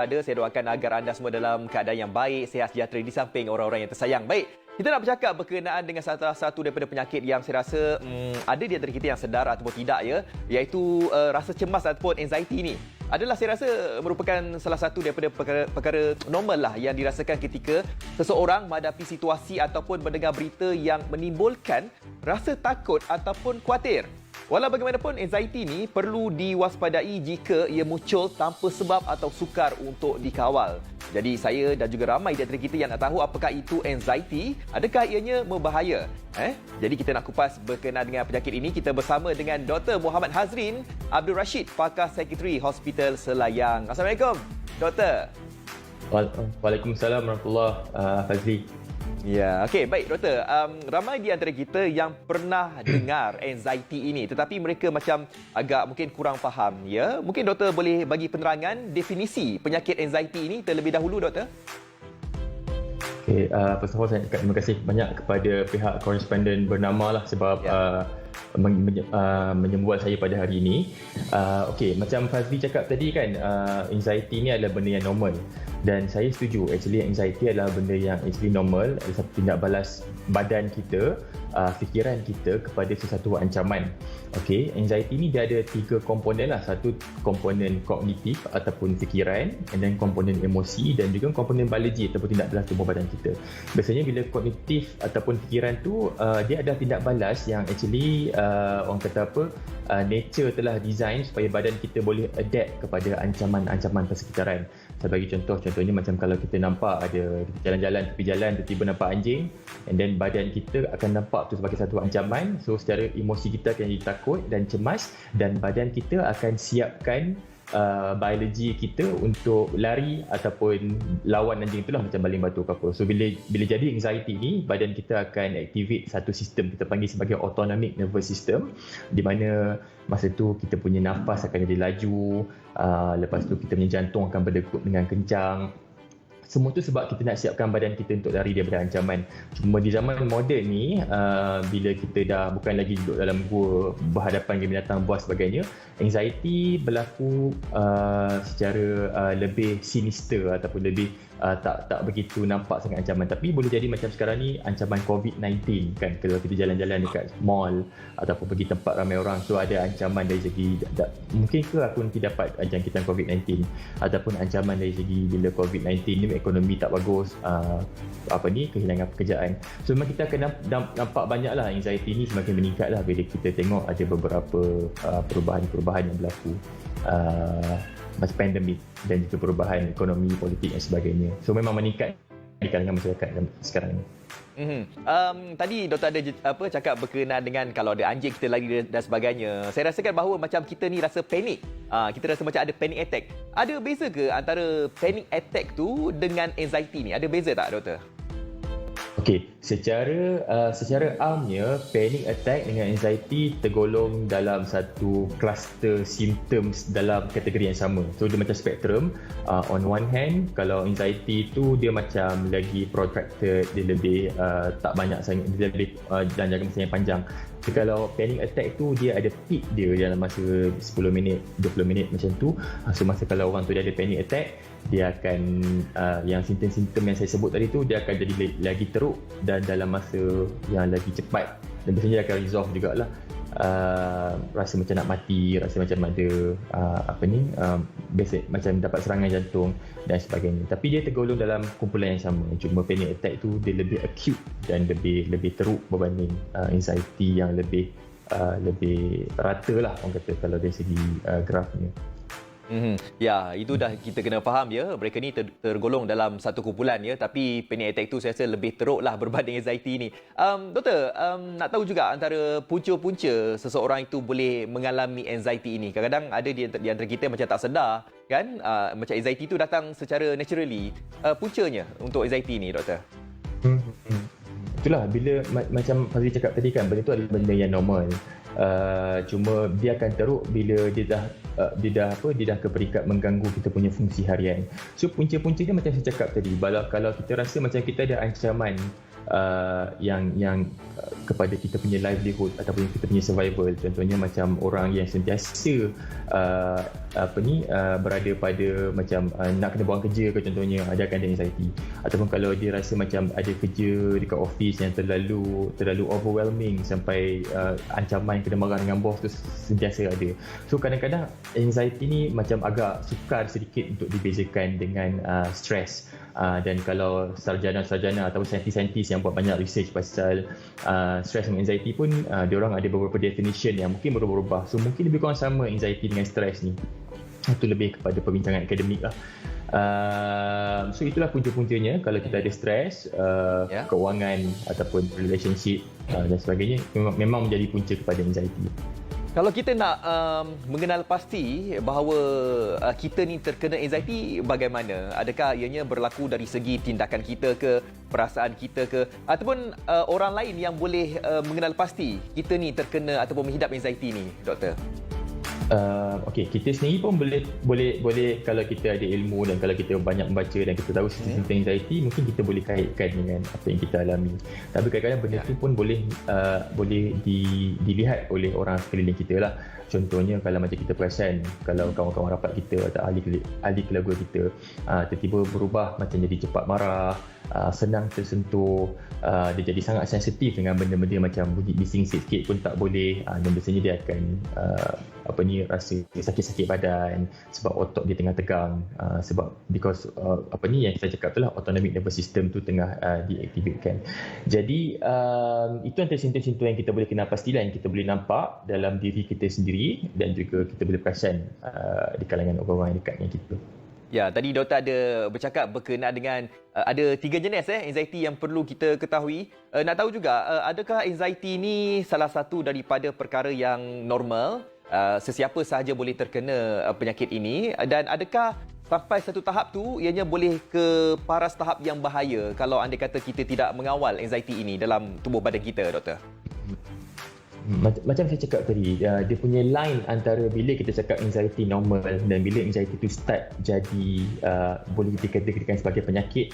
Saya doakan agar anda semua dalam keadaan yang baik, sihat sejahtera di samping orang-orang yang tersayang. Baik, kita nak bercakap berkenaan dengan salah satu daripada penyakit yang saya rasa ada di antara kita yang sedar ataupun tidak, ya, iaitu rasa cemas ataupun anxiety ini. Adalah saya rasa merupakan salah satu daripada perkara normal lah yang dirasakan ketika seseorang menghadapi situasi ataupun mendengar berita yang menimbulkan rasa takut ataupun khawatir. Walau bagaimanapun, anxiety ni perlu diwaspadai jika ia muncul tanpa sebab atau sukar untuk dikawal. Jadi saya dan juga ramai di antara kita yang nak tahu apakah itu anxiety, adakah ianya membahaya? Jadi kita nak kupas berkenaan dengan penyakit ini. Kita bersama dengan Dr. Muhammad Hazrin Abdul Rashid, pakar psikiatri Hospital Selayang. Assalamualaikum, Doktor. Waalaikumsalam warahmatullahi wabarakatuh. Ya, okey, baik doktor. Ramai di antara kita yang pernah dengar anxiety ini, tetapi mereka macam agak mungkin kurang faham, ya. Mungkin doktor boleh bagi penerangan definisi penyakit anxiety ini terlebih dahulu, doktor? Okey, first of all saya terima kasih banyak kepada pihak koresponden bernama lah sebab menyembual saya pada hari ini. Okey, macam Fazli cakap tadi kan, anxiety ni adalah benda yang normal. Dan saya setuju, actually anxiety adalah benda yang actually normal, adalah satu tindak balas badan kita, fikiran kita kepada sesuatu ancaman. Okey, anxiety ni dia ada 3 komponen lah. Satu komponen kognitif ataupun fikiran, and then komponen emosi dan juga komponen biologi ataupun tindak balas tubuh badan kita. Biasanya bila kognitif ataupun fikiran tu, dia adalah tindak balas yang actually orang kata apa, nature telah design supaya badan kita boleh adapt kepada ancaman-ancaman persekitaran. Saya bagi contohnya macam kalau kita nampak ada jalan-jalan tepi jalan, tiba-tiba nampak anjing, and then badan kita akan nampak tu sebagai satu ancaman. So secara emosi kita akan jadi takut dan cemas, dan badan kita akan siapkan biologi kita untuk lari ataupun lawan anjing itulah, macam baling batu ke apa. So bila jadi anxiety ni, badan kita akan activate satu sistem kita panggil sebagai autonomic nervous system, di mana masa tu kita punya nafas akan jadi laju, lepas tu kita punya jantung akan berdegup dengan kencang. Semua tu sebab kita nak siapkan badan kita untuk lari daripada ancaman. Cuma di zaman moden ni, bila kita dah bukan lagi duduk dalam gua berhadapan dengan binatang buas sebagainya, anxiety berlaku secara lebih sinister ataupun lebih tak begitu nampak sangat ancaman. Tapi boleh jadi macam sekarang ni ancaman COVID-19 kan, kalau kita jalan-jalan dekat mall ataupun pergi tempat ramai orang, tu ada ancaman dari segi mungkin ke aku nanti dapat jangkitan COVID-19, ataupun ancaman dari segi bila COVID-19 ni ekonomi tak bagus, kehilangan pekerjaan. So memang kita akan nampak banyak lah anxiety ni semakin meningkat lah bila kita tengok ada beberapa perubahan-perubahan yang berlaku masa pandemik dan juga perubahan ekonomi, politik dan sebagainya. So memang meningkat di kalangan masyarakat sekarang ni. Tadi doktor ada cakap berkenaan dengan kalau ada anjing kita lari dan sebagainya. Saya rasakan bahawa macam kita ni rasa panik. Kita rasa macam ada panic attack. Ada beza ke antara panic attack tu dengan anxiety ni? Ada beza tak, doktor? Okey, secara amnya panic attack dengan anxiety tergolong dalam satu kluster symptoms dalam kategori yang sama. So dia macam spektrum. On one hand, kalau anxiety tu dia macam lagi protracted, dia lebih tak banyak sangat, dia lebih dalam jangka masa yang panjang. So, kalau panic attack tu dia ada peak dia dalam masa 10 minit, 20 minit macam tu. So masa kalau orang tu dia ada panic attack, dia akan yang simptom-simptom yang saya sebut tadi tu dia akan jadi lagi teruk dan dalam masa yang lagi cepat, dan biasanya dia akan resolve jugalah. Rasa macam nak mati, rasa macam ada biasa macam dapat serangan jantung dan sebagainya. Tapi dia tergolong dalam kumpulan yang sama. Cuma panic attack tu dia lebih acute dan lebih teruk berbanding anxiety yang lebih rata lah orang kata kalau dari segi grafnya. Ya, itu dah kita kena faham, ya. Mereka ni tergolong dalam satu kumpulan, ya. Tapi panic attack tu saya rasa lebih teruk lah berbanding anxiety ni. Doktor, nak tahu juga antara punca-punca seseorang itu boleh mengalami anxiety ini. Kadang-kadang ada di antara kita macam tak sedar, kan? Macam anxiety tu datang secara naturally. Puncanya untuk anxiety ni, doktor? Itulah, bila macam Fazli cakap tadi kan, benda tu adalah benda yang normal. Cuma dia akan teruk bila dia dah ke peringkat mengganggu kita punya fungsi harian. So punca-punca dia macam saya cakap tadi, kalau kita rasa macam kita ada ancaman kepada kita punya livelihood ataupun kita punya survival. Contohnya macam orang yang sentiasa berada pada macam nak kena buang kerja ke contohnya, dia akan ada anxiety. Ataupun kalau dia rasa macam ada kerja dekat office yang terlalu overwhelming sampai ancaman kena marah dengan bos tu sentiasa ada. So kadang-kadang anxiety ni macam agak sukar sedikit untuk dibezakan dengan stres. Dan kalau sarjana-sarjana atau saintis-saintis yang buat banyak research pasal stress dan anxiety pun, diorang ada beberapa definition yang mungkin berubah-ubah. So mungkin lebih kurang sama anxiety dengan stress ni. Itu lebih kepada perbincangan akademik lah. So itulah punca-puncanya kalau kita ada stres, keuangan ataupun relationship dan sebagainya, memang menjadi punca kepada anxiety. Kalau kita nak mengenal pasti bahawa kita ni terkena anxiety, bagaimana? Adakah ianya berlaku dari segi tindakan kita ke, perasaan kita ke, ataupun orang lain yang boleh mengenal pasti kita ni terkena ataupun menghidap anxiety ni, doktor? Okey, kita sendiri pun boleh kalau kita ada ilmu dan kalau kita banyak membaca dan kita tahu tentang anxiety, mungkin kita boleh kaitkan dengan apa yang kita alami. Tapi kadang-kadang benda tu pun boleh dilihat oleh orang sekeliling kita lah. Contohnya kalau macam kita perasan, kalau kawan-kawan rapat kita atau ahli keluarga kita tiba-tiba berubah, macam jadi cepat marah, senang tersentuh, dia jadi sangat sensitif dengan benda-benda macam bunyi bising sikit pun tak boleh, dan biasanya dia akan rasa sakit-sakit badan sebab otot dia tengah tegang, sebab yang saya cakap tu lah, autonomic nervous system tu tengah diaktifkan. Jadi itu antara simptom-simptom yang kita boleh kenal pastilah, yang kita boleh nampak dalam diri kita sendiri dan juga kita boleh perasan di kalangan orang-orang yang dekat dengan kita. Ya, tadi doktor ada bercakap berkenaan dengan ada 3 jenis anxiety yang perlu kita ketahui. Nak tahu juga, adakah anxiety ni salah satu daripada perkara yang normal? Sesiapa sahaja boleh terkena penyakit ini, dan adakah sampai satu tahap tu ianya boleh ke paras tahap yang bahaya kalau andai kata kita tidak mengawal anxiety ini dalam tubuh badan kita, doktor? Macam saya cakap tadi, dia punya line antara bila kita cakap anxiety normal dan bila anxiety tu start jadi boleh dikategorikan sebagai penyakit,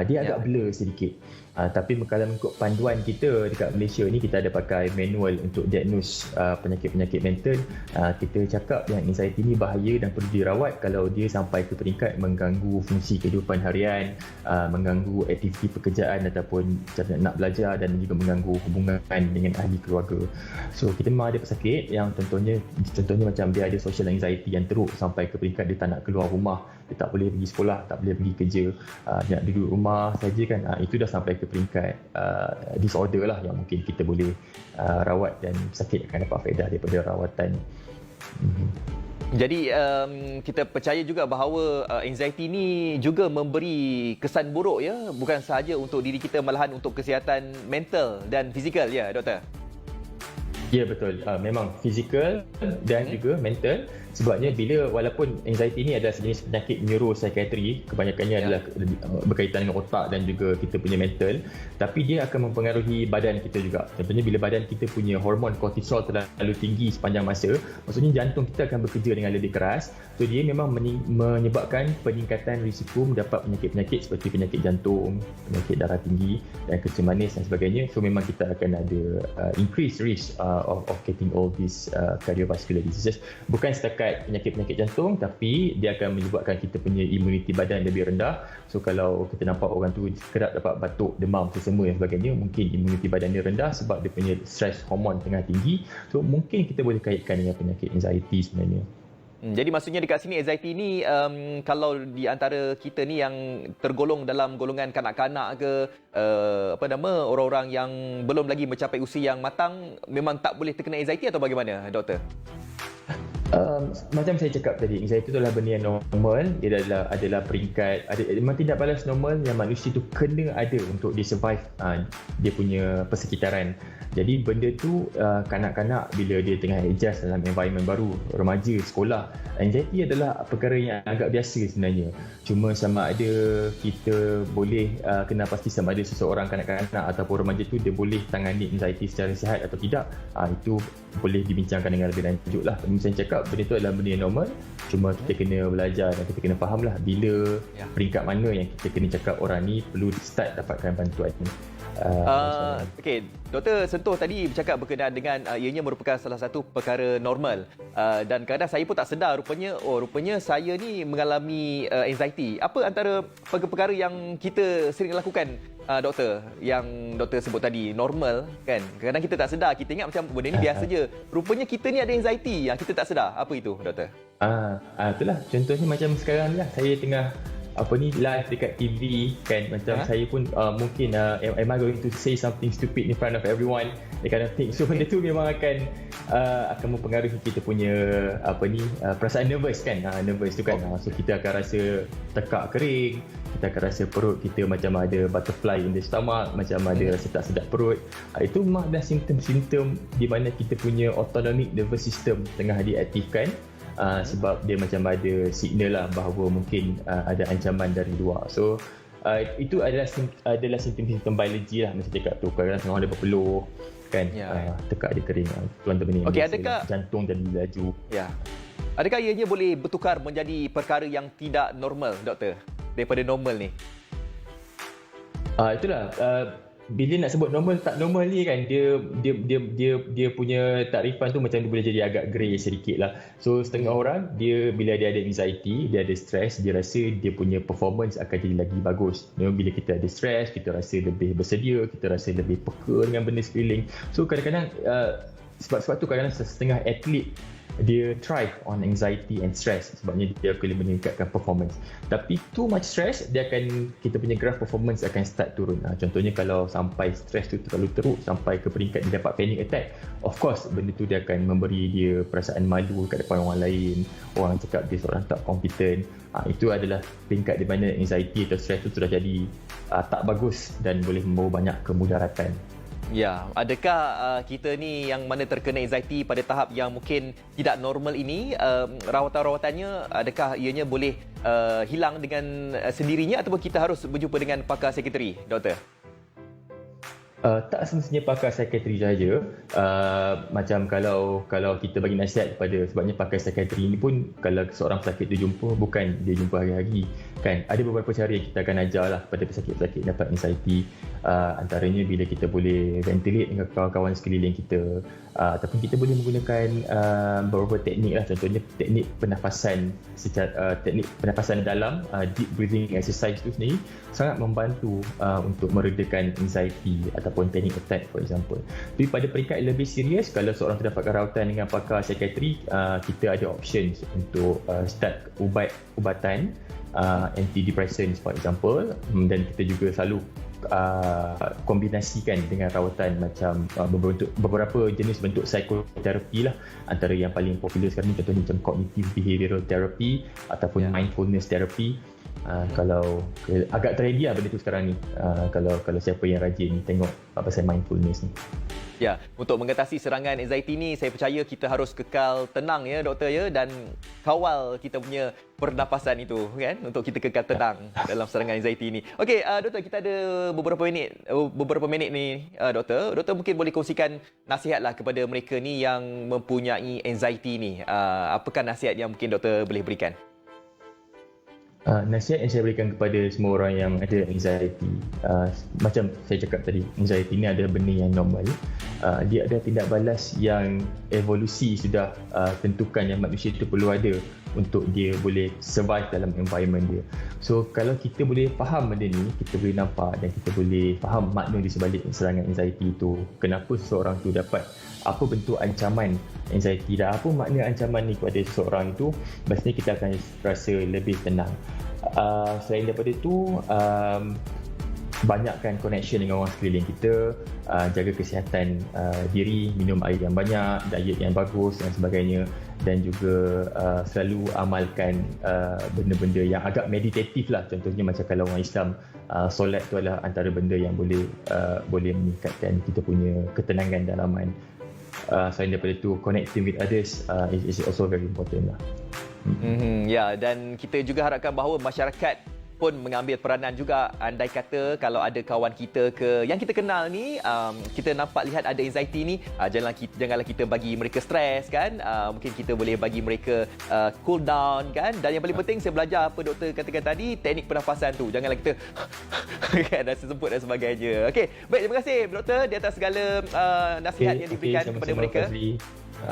dia agak blur sedikit. Tapi kalau mengikut panduan kita dekat Malaysia ni, kita ada pakai manual untuk diagnose penyakit-penyakit mental. Kita cakap yang anxiety ni bahaya dan perlu dirawat kalau dia sampai ke peringkat mengganggu fungsi kehidupan harian, mengganggu aktiviti pekerjaan ataupun cara nak belajar, dan juga mengganggu hubungan dengan ahli keluarga. So kita memang ada pesakit yang contohnya macam dia ada social anxiety yang teruk sampai ke peringkat dia tak nak keluar rumah, dia tak boleh pergi sekolah, tak boleh pergi kerja, dia nak duduk rumah saja kan. Itu dah sampai ke peringkat disorder lah yang mungkin kita boleh rawat, dan pesakit akan dapat faedah daripada rawatan. Jadi kita percaya juga bahawa anxiety ni juga memberi kesan buruk, ya, bukan sahaja untuk diri kita, malahan untuk kesihatan mental dan fizikal, ya doktor? Ya, betul. Memang fizikal dan juga mental. Sebabnya walaupun anxiety ni adalah sejenis penyakit neuropsychiatry, kebanyakannya adalah berkaitan dengan otak dan juga kita punya mental, tapi dia akan mempengaruhi badan kita juga. Contohnya bila badan kita punya hormon kortisol terlalu tinggi sepanjang masa, maksudnya jantung kita akan bekerja dengan lebih keras. So dia memang menyebabkan peningkatan risiko mendapat penyakit-penyakit seperti penyakit jantung, penyakit darah tinggi dan kencing manis dan sebagainya. So memang kita akan ada increased risk of getting all these cardiovascular diseases. Bukan setakat penyakit-penyakit jantung, tapi dia akan menyebabkan kita punya imuniti badan lebih rendah. So kalau kita nampak orang tu kerap dapat batuk, demam, sesama dan sebagainya, mungkin imuniti badan dia rendah sebab dia punya stress hormon tengah tinggi. So mungkin kita boleh kaitkan dengan penyakit anxiety sebenarnya. Jadi maksudnya dekat sini anxiety ni kalau di antara kita ni yang tergolong dalam golongan kanak-kanak ke orang-orang yang belum lagi mencapai usia yang matang, memang tak boleh terkena anxiety atau bagaimana, doktor? Macam saya cakap tadi, anxiety itu adalah benda yang normal. Dia adalah peringkat, memang tindak balas normal yang manusia tu kena ada untuk dia survive dia punya persekitaran. Jadi benda tu kanak-kanak bila dia tengah adjust dalam environment baru, remaja, sekolah, anxiety adalah perkara yang agak biasa sebenarnya. Cuma sama ada kita boleh kena pasti sama ada seseorang kanak-kanak ataupun remaja tu dia boleh tangani anxiety secara sihat atau tidak, itu boleh dibincangkan dengan lebih lanjut lah. Macam saya cakap, benda tu adalah benda yang normal. Cuma kita kena belajar dan kita kena faham lah bila peringkat mana yang kita kena cakap orang ni perlu start dapatkan bantuan ni. Okey, Doktor sentuh tadi bercakap berkenaan dengan ianya merupakan salah satu perkara normal. Dan kadang saya pun tak sedar rupanya saya ni mengalami anxiety. Apa antara perkara yang kita sering lakukan, doktor, yang doktor sebut tadi normal kan? Kadang kita tak sedar, kita ingat macam benda ni biasa je. Rupanya kita ni ada anxiety yang kita tak sedar. Apa itu, doktor? Itulah contohnya macam sekarang ni lah, saya tengah live dekat TV kan, macam saya pun mungkin am I going to say something stupid in front of everyone, that kind of thing. So benda tu memang akan mempengaruhi kita punya perasaan nervous kan, nervous tu kan. So kita akan rasa tekak kering, kita akan rasa perut kita macam ada butterfly in the stomach, macam ada rasa tak sedap perut. Itu memang adalah simptom-simptom di mana kita punya autonomic nervous system tengah diaktifkan. Sebab dia macam ada signal lah bahawa mungkin ada ancaman dari luar. So itu adalah simptom-simptom biologi lah, macam cakap tu. Kadang-kadang tengah ada berpeluh kan, tekak dia kering, tu antara benda yang biasa, jantung jadi laju. Adakah ianya boleh bertukar menjadi perkara yang tidak normal, doktor, daripada normal ni? Itulah bila nak sebut normal tak normal ni kan, dia punya takrifan tu macam dia boleh jadi agak grey sedikit lah. So setengah orang dia bila dia ada anxiety, dia ada stress, dia rasa dia punya performance akan jadi lagi bagus. Bila kita ada stress, kita rasa lebih bersedia, kita rasa lebih peka dengan benda sekeliling. So kadang-kadang sebab tu kadang-kadang setengah atlet dia thrive on anxiety and stress, sebabnya dia boleh meningkatkan performance. Tapi too much stress, kita punya graph performance akan start turun. Contohnya kalau sampai stress tu terlalu teruk sampai ke peringkat dia dapat panic attack, of course benda tu dia akan memberi dia perasaan malu kat depan orang lain, orang cakap dia seorang tak competent. Itu adalah peringkat di mana anxiety atau stress tu sudah jadi tak bagus dan boleh membawa banyak kemudaratan. Ya, adakah kita ni yang mana terkena anxiety pada tahap yang mungkin tidak normal ini, rawatan-rawatannya adakah ianya boleh hilang dengan sendirinya ataupun kita harus berjumpa dengan pakar psikiatri, doktor? Tak semestinya pakar psikiatri sahaja. Macam kalau kita bagi nasihat kepada, sebabnya pakar psikiatri ni pun kalau seorang pesakit tu jumpa, bukan dia jumpa hari-hari kan. Ada beberapa cara yang kita akan ajar lah kepada pesakit-pesakit dapat anxiety. Antaranya bila kita boleh ventilate dengan kawan-kawan sekeliling kita, ataupun kita boleh menggunakan beberapa teknik lah. Contohnya teknik pernafasan teknik pernafasan dalam, deep breathing exercise tu sendiri sangat membantu untuk meredakan anxiety ataupun panic attack for example. Tapi pada peringkat lebih serius, kalau seorang terdapatkan rawatan dengan pakar psikiatri, kita ada options untuk start ubatan antidepressants for example, dan kita juga selalu kombinasikan dengan rawatan macam beberapa jenis bentuk psikoterapi lah. Antara yang paling popular sekarang ni contohnya macam cognitive behavioral therapy ataupun mindfulness therapy. Kalau agak trendy lah benda tu sekarang ni, kalau siapa yang rajin tengok pasal mindfulness ni. Ya, untuk mengatasi serangan anxiety ni, saya percaya kita harus kekal tenang ya doktor ya, dan kawal kita punya pernafasan itu kan, untuk kita kekal tenang dalam serangan anxiety ni. Okey, doktor, kita ada beberapa minit ni, doktor. Doktor mungkin boleh kongsikan nasihatlah kepada mereka ni yang mempunyai anxiety ni. Apakah nasihat yang mungkin doktor boleh berikan? Nasihat yang saya berikan kepada semua orang yang ada anxiety, macam saya cakap tadi, anxiety ni adalah benda yang normal. Dia ada tindak balas yang evolusi sudah tentukan yang manusia itu perlu ada untuk dia boleh survive dalam environment dia. So kalau kita boleh faham benda ni, kita boleh nampak dan kita boleh faham makna di sebalik serangan anxiety itu, kenapa seseorang tu dapat, apa bentuk ancaman anxiety dan apa makna ancaman ni kepada seseorang itu, pastinya kita akan rasa lebih tenang. Selain daripada itu, banyakkan connection dengan orang sekeliling kita, jaga kesihatan diri, minum air yang banyak, diet yang bagus dan sebagainya, dan juga selalu amalkan benda-benda yang agak meditatif lah. Contohnya macam kalau orang Islam, solat tu adalah antara benda yang boleh meningkatkan kita punya ketenangan dalaman. Selain daripada itu, connecting with others is also very important lah. Ya, dan kita juga harapkan bahawa masyarakat pun mengambil peranan juga. Andai kata kalau ada kawan kita yang kita kenal ni, kita nampak lihat ada anxiety ni, janganlah kita bagi mereka stres kan. Mungkin kita boleh bagi mereka cool down kan. Dan yang paling penting saya belajar apa doktor katakan tadi, teknik pernafasan tu. Janganlah kita kan, rasa semput dan sebagainya. Okey, baik, terima kasih doktor di atas segala nasihat yang diberikan kepada mereka.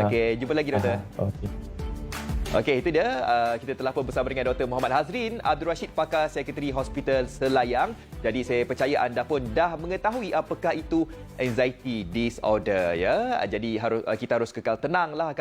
Okey, jumpa lagi doktor. Okey, itu dia. Kita telah pun bersama dengan Dr. Muhammad Hazrin Abdul Rashid, pakar Sekretari Hospital Selayang. Jadi saya percaya anda pun dah mengetahui apakah itu anxiety disorder ya. Jadi kita harus kekal tenanglah.